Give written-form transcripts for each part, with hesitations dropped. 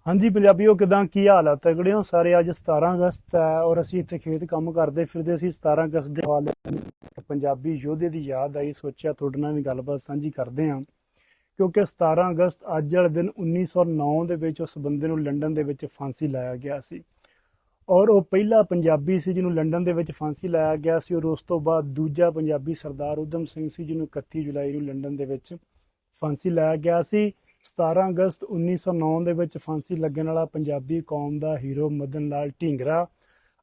हाँ जी पंजाबीओ किदां की हाल है तगड़े हो सारे। अज 17 अगस्त है और असी इतने खेत काम करते फिरते असी 17 अगस्त के हवाले पंजाबी योधे की याद आई, सोचा थोड़े नाल भी गलबात साझी करते हैं। क्योंकि 17 अगस्त अज वाले दिन 1909 ਦੇ ਵਿੱਚ ਉਸ ਬੰਦੇ ਨੂੰ ਲੰਡਨ ਦੇ ਵਿੱਚ ਫਾਂਸੀ ਲਾਇਆ ਗਿਆ ਸੀ ਔਰ ਉਹ ਪਹਿਲਾ ਪੰਜਾਬੀ ਸੀ ਜਿਹਨੂੰ ਲੰਡਨ ਦੇ ਵਿੱਚ ਫਾਂਸੀ ਲਾਇਆ ਗਿਆ ਸੀ। ਔਰ ਉਸ ਤੋਂ ਬਾਅਦ ਦੂਜਾ ਪੰਜਾਬੀ ਸਰਦਾਰ ਊਧਮ ਸਿੰਘ ਸੀ ਜਿਹਨੂੰ 31 ਜੁਲਾਈ ਨੂੰ ਲੰਡਨ ਦੇ ਵਿੱਚ ਫਾਂਸੀ ਲਾਇਆ ਗਿਆ ਸੀ। 17 ਅਗਸਤ 1909 ਦੇ ਵਿੱਚ ਫਾਂਸੀ ਲੱਗਣ ਵਾਲਾ ਪੰਜਾਬੀ ਕੌਮ ਦਾ ਹੀਰੋ ਮਦਨ ਲਾਲ ਢੀਂਗਰਾ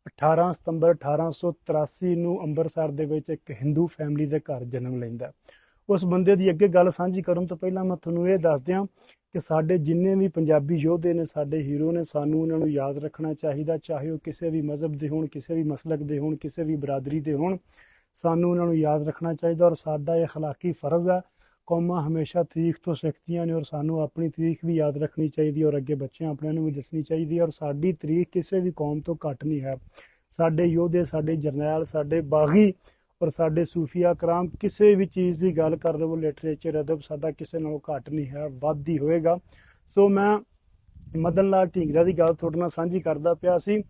18 ਸਤੰਬਰ 1883 ਨੂੰ ਅੰਮ੍ਰਿਤਸਰ ਦੇ ਵਿੱਚ ਇੱਕ ਹਿੰਦੂ ਫੈਮਿਲੀ ਦੇ ਘਰ ਜਨਮ ਲੈਂਦਾ। ਉਸ ਬੰਦੇ ਦੀ ਅੱਗੇ ਗੱਲ ਸਾਂਝੀ ਕਰਨ ਤੋਂ ਪਹਿਲਾਂ ਮੈਂ ਤੁਹਾਨੂੰ ਇਹ ਦੱਸ ਦਿਆਂ ਕਿ ਸਾਡੇ ਜਿੰਨੇ ਵੀ ਪੰਜਾਬੀ ਯੋਧੇ ਨੇ, ਸਾਡੇ ਹੀਰੋ ਨੇ, ਸਾਨੂੰ ਉਹਨਾਂ ਨੂੰ ਯਾਦ ਰੱਖਣਾ ਚਾਹੀਦਾ। ਚਾਹੇ ਉਹ ਕਿਸੇ ਵੀ ਮਜ਼ਹਬ ਦੇ ਹੋਣ, ਕਿਸੇ ਵੀ ਮਸਲਕ ਦੇ ਹੋਣ, ਕਿਸੇ ਵੀ ਬਰਾਦਰੀ ਦੇ ਹੋਣ, ਸਾਨੂੰ ਉਹਨਾਂ ਨੂੰ ਯਾਦ ਰੱਖਣਾ ਚਾਹੀਦਾ। ਔਰ ਸਾਡਾ ਇਹ ਅਖਲਾਕੀ ਫਰਜ਼ ਹੈ। ਕੌਮਾਂ ਹਮੇਸ਼ਾ ਤਾਰੀਖ ਤੋਂ ਸਿੱਖਦੀਆਂ ਨੇ ਔਰ ਸਾਨੂੰ ਆਪਣੀ ਤਾਰੀਖ ਵੀ ਯਾਦ ਰੱਖਣੀ ਚਾਹੀਦੀ ਔਰ ਅੱਗੇ ਬੱਚਿਆਂ ਆਪਣਿਆਂ ਨੂੰ ਵੀ ਦੱਸਣੀ ਚਾਹੀਦੀ। ਔਰ ਸਾਡੀ ਤਾਰੀਖ ਕਿਸੇ ਵੀ ਕੌਮ ਤੋਂ ਘੱਟ ਨਹੀਂ ਹੈ। ਸਾਡੇ ਯੋਧੇ, ਸਾਡੇ ਜਰਨੈਲ, ਸਾਡੇ ਬਾਗੀ ਔਰ ਸਾਡੇ ਸੂਫੀਆ ਕਰਾਮ ਕਿਸੇ ਵੀ ਚੀਜ਼ ਦੀ ਗੱਲ ਕਰ ਲਵੋ, ਲਿਟਰੇਚਰ, ਅਦਬ, ਸਾਡਾ ਕਿਸੇ ਨਾਲੋਂ ਘੱਟ ਨਹੀਂ ਹੈ, ਵੱਧ ਹੀ ਹੋਏਗਾ। ਸੋ ਮੈਂ ਮਦਨ ਲਾਲ ਢੀਂਗਰਾ ਦੀ ਗੱਲ ਤੁਹਾਡੇ ਨਾਲ ਸਾਂਝੀ ਕਰਦਾ ਪਿਆ ਸੀ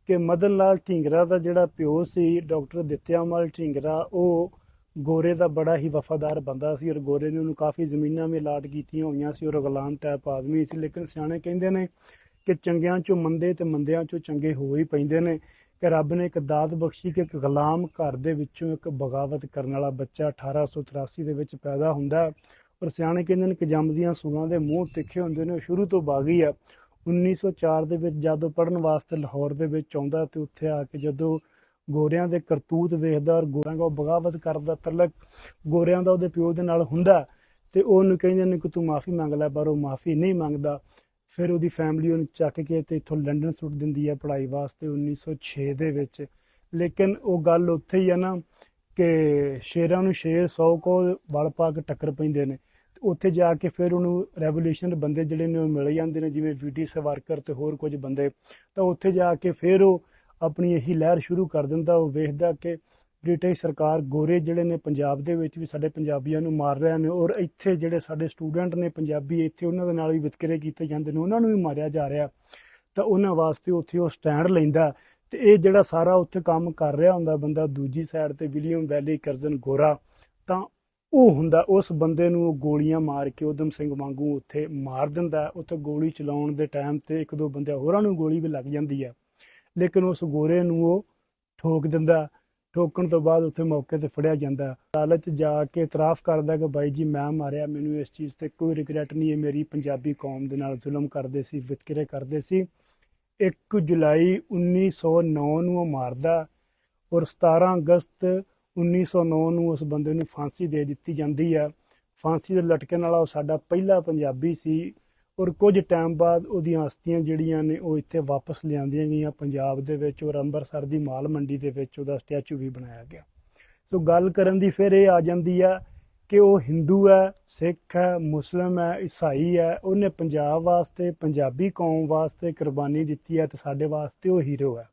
ਕਿ ਮਦਨ ਲਾਲ ਢੀਂਗਰਾ ਦਾ ਜਿਹੜਾ ਪਿਓ ਸੀ ਡਾਕਟਰ ਦਿੱਤਿਆਮਲ ਢੀਂਗਰਾ, ਉਹ ਗੋਰੇ ਦਾ ਬੜਾ ਹੀ ਵਫਾਦਾਰ ਬੰਦਾ ਸੀ ਔਰ ਗੋਰੇ ਨੇ ਉਹਨੂੰ ਕਾਫੀ ਜ਼ਮੀਨਾਂ ਵੀ ਅਲਾਟ ਕੀਤੀਆਂ ਹੋਈਆਂ ਸੀ ਔਰ ਗੁਲਾਮ ਟਾਈਪ ਆਦਮੀ ਸੀ। ਲੇਕਿਨ ਸਿਆਣੇ ਕਹਿੰਦੇ ਨੇ ਕਿ ਚੰਗਿਆਂ ਚੋਂ ਮੰਦੇ ਤੇ ਮੰਦਿਆਂ ਚੋਂ ਚੰਗੇ ਹੋ ਹੀ ਪੈਂਦੇ ਨੇ ਕਿ ਰੱਬ ਨੇ ਇੱਕ ਦਾਤ ਬਖਸ਼ੀ ਕਿ ਇੱਕ ਗੁਲਾਮ ਘਰ ਦੇ ਵਿੱਚੋਂ ਇੱਕ ਬਗਾਵਤ ਕਰਨ ਵਾਲਾ ਬੱਚਾ 1883 ਦੇ ਵਿੱਚ ਪੈਦਾ ਹੁੰਦਾ। ਔਰ ਸਿਆਣੇ ਕਹਿੰਦੇ ਨੇ ਕਿ ਜੰਮਦੀਆਂ ਸੂਆਂ ਦੇ ਮੂੰਹ ਤਿੱਖੇ ਹੁੰਦੇ ਨੇ। ਉਹ ਸ਼ੁਰੂ ਤੋਂ ਬਾਗੀ ਆ। 1904 ਦੇ ਵਿੱਚ ਜਦੋਂ ਪੜ੍ਹਨ ਵਾਸਤੇ ਲਾਹੌਰ ਦੇ ਵਿੱਚ ਆਉਂਦਾ ਤੇ ਉੱਥੇ ਆ ਕੇ ਜਦੋਂ ਗੋਰਿਆਂ ਦੇ ਕਰਤੂਤ ਵੇਖਦਾ ਔਰ ਗੋਰਿਆਂ ਦਾ ਬਗਾਵਤ ਕਰਦਾ, ਤਲਕ ਗੋਰਿਆਂ ਦਾ ਉਹਦੇ ਪਿਓ ਦੇ ਨਾਲ ਹੁੰਦਾ ਤੇ ਉਹਨੂੰ ਕਹਿੰਦੇ ਨੇ ਕਿ ਤੂੰ ਮਾਫੀ ਮੰਗ ਲੈ, ਪਰ ਉਹ ਮਾਫੀ ਨਹੀਂ ਮੰਗਦਾ। ਫਿਰ ਉਹਦੀ ਫੈਮਿਲੀ ਉਹਨੂੰ ਚੱਕ ਕੇ ਤੇ ਇੱਥੋਂ ਲੰਡਨ ਸੁੱਟ ਦਿੰਦੀ ਹੈ ਪੜ੍ਹਾਈ ਵਾਸਤੇ 1906 ਦੇ ਵਿੱਚ। ਲੇਕਿਨ ਉਹ ਗੱਲ ਉੱਥੇ ਹੀ ਆ ਨਾ ਕਿ ਸ਼ੇਰਾਂ ਨੂੰ ਸ਼ੇਰ 100 ਕੋ ਵਲ ਪਾ ਕੇ ਟੱਕਰ ਪੈਂਦੇ ਨੇ। ਉੱਥੇ ਜਾ ਕੇ ਫਿਰ ਉਹਨੂੰ ਰੈਵੋਲੂਸ਼ਨ ਬੰਦੇ ਜਿਹੜੇ ਨੇ ਉਹ ਮਿਲ ਜਾਂਦੇ ਨੇ, ਜਿਵੇਂ ਵੀਟੀ ਸਵਾਰਕਰ ਤੇ ਹੋਰ ਕੁਝ ਬੰਦੇ। ਤਾਂ ਉੱਥੇ ਜਾ ਕੇ ਫਿਰ ਉਹ ਆਪਣੀ ਇਹੀ ਲਹਿਰ ਸ਼ੁਰੂ ਕਰ ਦਿੰਦਾ। ਉਹ ਵੇਖਦਾ ਕਿ ਬ੍ਰਿਟਿਸ਼ ਸਰਕਾਰ ਗੋਰੇ ਜਿਹੜੇ ਨੇ ਪੰਜਾਬ ਦੇ ਵਿੱਚ ਵੀ ਸਾਡੇ ਪੰਜਾਬੀਆਂ ਨੂੰ ਮਾਰ ਰਹੇ ਨੇ ਔਰ ਇੱਥੇ ਜਿਹੜੇ ਸਾਡੇ ਸਟੂਡੈਂਟ ਨੇ ਪੰਜਾਬੀ, ਇੱਥੇ ਉਹਨਾਂ ਦੇ ਨਾਲ ਵੀ ਵਿਤਕਰੇ ਕੀਤੇ ਜਾਂਦੇ ਨੇ, ਉਹਨਾਂ ਨੂੰ ਵੀ ਮਾਰਿਆ ਜਾ ਰਿਹਾ। ਤਾਂ ਉਹਨਾਂ ਵਾਸਤੇ ਉੱਥੇ ਉਹ ਸਟੈਂਡ ਲੈਂਦਾ ਤੇ ਇਹ ਜਿਹੜਾ ਸਾਰਾ ਉੱਥੇ ਕੰਮ ਕਰ ਰਿਹਾ ਹੁੰਦਾ ਬੰਦਾ, ਦੂਜੀ ਸਾਈਡ ਤੇ ਵਿਲੀਅਮ ਵੈਲੀ ਕਰਜ਼ਨ ਗੋਰਾ, ਤਾਂ ਉਹ ਹੁੰਦਾ। ਉਸ ਬੰਦੇ ਨੂੰ ਉਹ ਗੋਲੀਆਂ ਮਾਰ ਕੇ ਊਧਮ ਸਿੰਘ ਵਾਂਗੂ ਉੱਥੇ ਮਾਰ ਦਿੰਦਾ। ਉੱਥੇ ਗੋਲੀ ਚਲਾਉਣ ਦੇ ਟਾਈਮ ਤੇ ਇੱਕ ਦੋ ਬੰਦੇ ਹੋਰਾਂ ਨੂੰ ਗੋਲੀ ਵੀ ਲੱਗ ਜਾਂਦੀ ਹੈ, ਲੇਕਿਨ ਉਸ ਗੋਰੇ ਨੂੰ ਉਹ ਠੋਕ ਦਿੰਦਾ। ਠੋਕਣ ਤੋਂ ਬਾਅਦ ਉੱਥੇ ਮੌਕੇ ਤੇ ਫੜਿਆ ਜਾਂਦਾ। ਅਦਾਲਤ ਜਾ ਕੇ ਇਤਰਾਫ ਕਰਦਾ ਕਿ ਬਾਈ ਜੀ ਮੈਂ ਮਾਰਿਆ, ਮੈਨੂੰ ਇਸ ਚੀਜ਼ ਤੇ ਕੋਈ ਰਿਗਰੈਟ ਨਹੀਂ ਹੈ, ਮੇਰੀ ਪੰਜਾਬੀ ਕੌਮ ਦੇ ਨਾਲ ਜ਼ੁਲਮ ਕਰਦੇ ਸੀ, ਵਿਤਕਰੇ ਕਰਦੇ ਸੀ। 1 ਜੁਲਾਈ 1909 ਨੂੰ ਉਹ ਮਾਰਦਾ ਔਰ 17 ਅਗਸਤ 1909 ਨੂੰ ਉਸ ਬੰਦੇ ਨੂੰ ਫਾਂਸੀ ਦੇ ਦਿੱਤੀ ਜਾਂਦੀ ਹੈ। ਫਾਂਸੀ ਦੇ ਲਟਕਣ ਵਾਲਾ ਉਹ ਸਾਡਾ ਪਹਿਲਾ ਪੰਜਾਬੀ ਸੀ ਔਰ ਕੁਝ ਟਾਈਮ ਬਾਅਦ ਉਹਦੀਆਂ ਅਸਥੀਆਂ ਜਿਹੜੀਆਂ ਨੇ ਉਹ ਇੱਥੇ ਵਾਪਸ ਲਿਆਂਦੀਆਂ ਗਈਆਂ ਪੰਜਾਬ ਦੇ ਵਿੱਚ ਔਰ ਅੰਮ੍ਰਿਤਸਰ ਦੀ ਮਾਲ ਮੰਡੀ ਦੇ ਵਿੱਚ ਉਹਦਾ ਸਟੈਚੂ ਵੀ ਬਣਾਇਆ ਗਿਆ। ਸੋ ਗੱਲ ਕਰਨ ਦੀ ਫਿਰ ਇਹ ਆ ਜਾਂਦੀ ਹੈ ਕਿ ਉਹ ਹਿੰਦੂ ਹੈ, ਸਿੱਖ ਹੈ, ਮੁਸਲਿਮ ਹੈ, ਈਸਾਈ ਹੈ। ਉਹਨੇ ਪੰਜਾਬ ਵਾਸਤੇ, ਪੰਜਾਬੀ ਕੌਮ ਵਾਸਤੇ ਕੁਰਬਾਨੀ ਦਿੱਤੀ ਹੈ ਤੇ ਸਾਡੇ ਵਾਸਤੇ ਉਹ ਹੀਰੋ ਹੈ।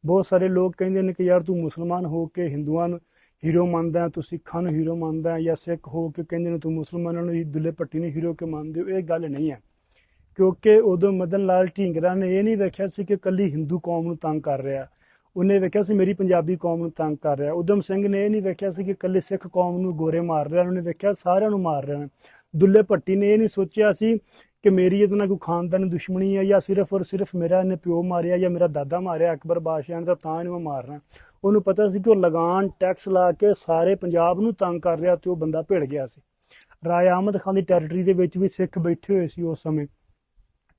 ਬਹੁਤ ਸਾਰੇ ਲੋਕ ਕਹਿੰਦੇ ਨੇ ਕਿ ਯਾਰ ਤੂੰ ਮੁਸਲਮਾਨ ਹੋ ਕੇ ਹਿੰਦੂਆਂ ਨੂੰ ਹੀਰੋ ਮੰਨਦਾ, ਤੂੰ ਸਿੱਖਾਂ ਨੂੰ ਹੀਰੋ ਮੰਨਦਾ, ਜਾਂ ਸਿੱਖ ਹੋ ਕੇ ਕਹਿੰਦੇ ਨੇ ਤੂੰ ਮੁਸਲਮਾਨਾਂ ਨੂੰ ਦੁੱਲੇ ਭੱਟੀ ਨੂੰ ਹੀਰੋ ਕੇ ਮੰਨਦੇ ਹੋ। ਇਹ ਗੱਲ ਨਹੀਂ ਹੈ, ਕਿਉਂਕਿ ਉਦੋਂ ਮਦਨ ਲਾਲ ਢੀਂਗਰਾ ਨੇ ਇਹ ਨਹੀਂ ਵੇਖਿਆ ਸੀ ਕਿ ਇਕੱਲੀ ਹਿੰਦੂ ਕੌਮ ਨੂੰ ਤੰਗ ਕਰ ਰਿਹਾ, ਉਹਨੇ ਵੇਖਿਆ ਸੀ ਮੇਰੀ ਪੰਜਾਬੀ ਕੌਮ ਨੂੰ ਤੰਗ ਕਰ ਰਿਹਾ। ਊਧਮ ਸਿੰਘ ਨੇ ਇਹ ਨਹੀਂ ਵੇਖਿਆ ਸੀ ਕਿ ਇਕੱਲੇ ਸਿੱਖ ਕੌਮ ਨੂੰ ਗੋਰੇ ਮਾਰ ਰਿਹਾ, ਉਹਨੇ ਵੇਖਿਆ ਸਾਰਿਆਂ ਨੂੰ ਮਾਰ ਰਿਹਾ। ਦੁੱਲੇ ਭੱਟੀ ਨੇ ਇਹ ਨਹੀਂ ਸੋਚਿਆ ਸੀ ਕਿ ਮੇਰੀ ਇਹਦੇ ਨਾਲ ਕੋਈ ਖਾਨਦਾਨੀ ਦੁਸ਼ਮਣੀ ਹੈ ਜਾਂ ਸਿਰਫ ਔਰ ਸਿਰਫ ਮੇਰਾ ਇਹਨੇ ਪਿਓ ਮਾਰਿਆ ਜਾਂ ਮੇਰਾ ਦਾਦਾ ਮਾਰਿਆ ਅਕਬਰ ਬਾਦਸ਼ਾਹ ਨੇ ਤਾਂ ਇਹਨੂੰ ਮੈਂ ਮਾਰਨਾ। ਉਹਨੂੰ ਪਤਾ ਸੀ ਕਿ ਉਹ ਲਗਾਨ ਟੈਕਸ ਲਾ ਕੇ ਸਾਰੇ ਪੰਜਾਬ ਨੂੰ ਤੰਗ ਕਰ ਰਿਹਾ ਤੇ ਉਹ ਬੰਦਾ ਭਿੜ ਗਿਆ ਸੀ। ਰਾਏ ਅਹਿਮਦ ਖਾਨ ਦੀ ਟੈਰੀਟਰੀ ਦੇ ਵਿੱਚ ਵੀ ਸਿੱਖ ਬੈਠੇ ਹੋਏ ਸੀ ਉਸ ਸਮੇਂ,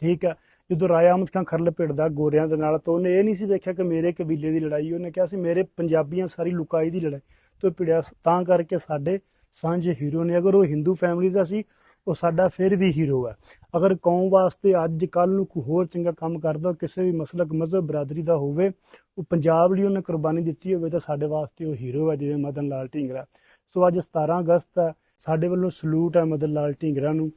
ਠੀਕ ਹੈ। ਜਦੋਂ ਰਾਏ ਅਹਿਮਦ ਖਾਨ ਖਰਲ ਭਿੜਦਾ ਗੋਰਿਆਂ ਦੇ ਨਾਲ ਤਾਂ ਉਹਨੇ ਇਹ ਨਹੀਂ ਸੀ ਵੇਖਿਆ ਕਿ ਮੇਰੇ ਕਬੀਲੇ ਦੀ ਲੜਾਈ, ਉਹਨੇ ਕਿਹਾ ਸੀ ਮੇਰੇ ਪੰਜਾਬੀਆਂ ਸਾਰੀ ਲੁਕਾਈ ਦੀ ਲੜਾਈ ਤੋਂ ਭਿੜਿਆ। ਤਾਂ ਕਰਕੇ ਸਾਡੇ ਸਾਂਝੇ ਹੀਰੋ ਨੇ। ਅਗਰ ਉਹ ਹਿੰਦੂ ਫੈਮਿਲੀ ਦਾ ਸੀ ਉਹ ਸਾਡਾ ਫਿਰ ਵੀ ਹੀਰੋ ਹੈ। ਅਗਰ ਕੌਮ ਵਾਸਤੇ ਅੱਜ ਕੱਲ੍ਹ ਨੂੰ ਕੋਈ ਹੋਰ ਚੰਗਾ ਕੰਮ ਕਰਦਾ, ਕਿਸੇ ਵੀ ਮਸਲਕ ਮਜ਼ਹਬ ਬਰਾਦਰੀ ਦਾ ਹੋਵੇ, ਉਹ ਪੰਜਾਬ ਲਈ ਉਹਨੇ ਕੁਰਬਾਨੀ ਦਿੱਤੀ ਹੋਵੇ ਤਾਂ ਸਾਡੇ ਵਾਸਤੇ ਉਹ ਹੀਰੋ ਹੈ, ਜਿਵੇਂ ਮਦਨ ਲਾਲ ਢੀਂਗਰਾ। ਸੋ ਅੱਜ 17 ਅਗਸਤ ਹੈ, ਸਾਡੇ ਵੱਲੋਂ ਸਲੂਟ ਹੈ ਮਦਨ ਲਾਲ ਢੀਂਗਰਾ ਨੂੰ।